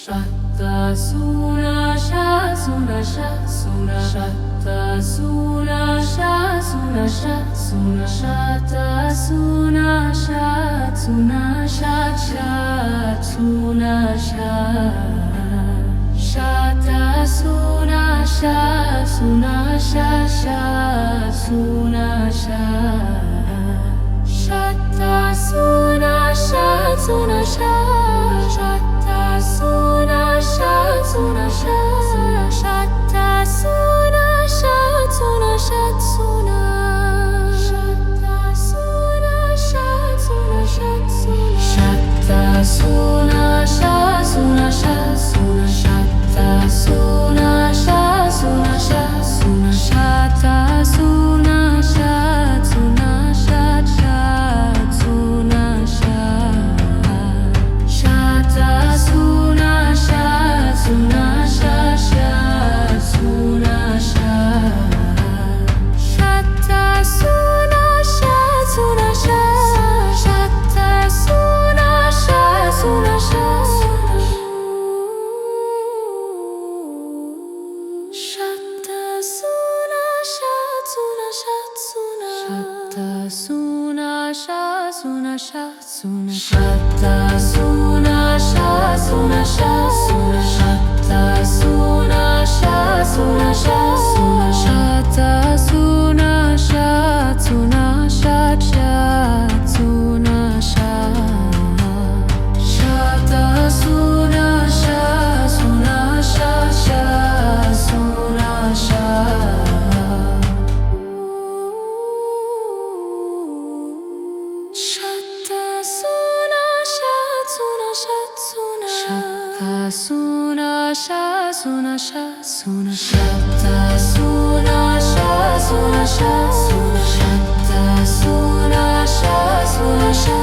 Shatta suna sha suna sha suna shatta suna sha suna sha suna shatta suna sha suna sha sha suna sha shatta suna sha suna sha sha suna sha shatta suna sha suna sha shatta suna sha suna sha shatta suna sha suna sha suna shatta suna sha suna sha suna shatta suna sha suna sha suna shatta suna sha suna sha suna shatta suna sha suna sha sha suna sha shatta suna sha suna sha sha suna sha shatta suna sha suna sha shatta suna sha suna sha shatta suna sha suna sha suna shatta suna sha suna sha suna shatta suna sha suna sha suna shatta suna sha suna sha suna shatta suna sha suna sha sha suna sha shatta suna sha suna sha sha suna sha shatta suna sha suna sha suna shatta suna sha suna sha suna shatta suna sha suna sha suna shatta suna sha suna sha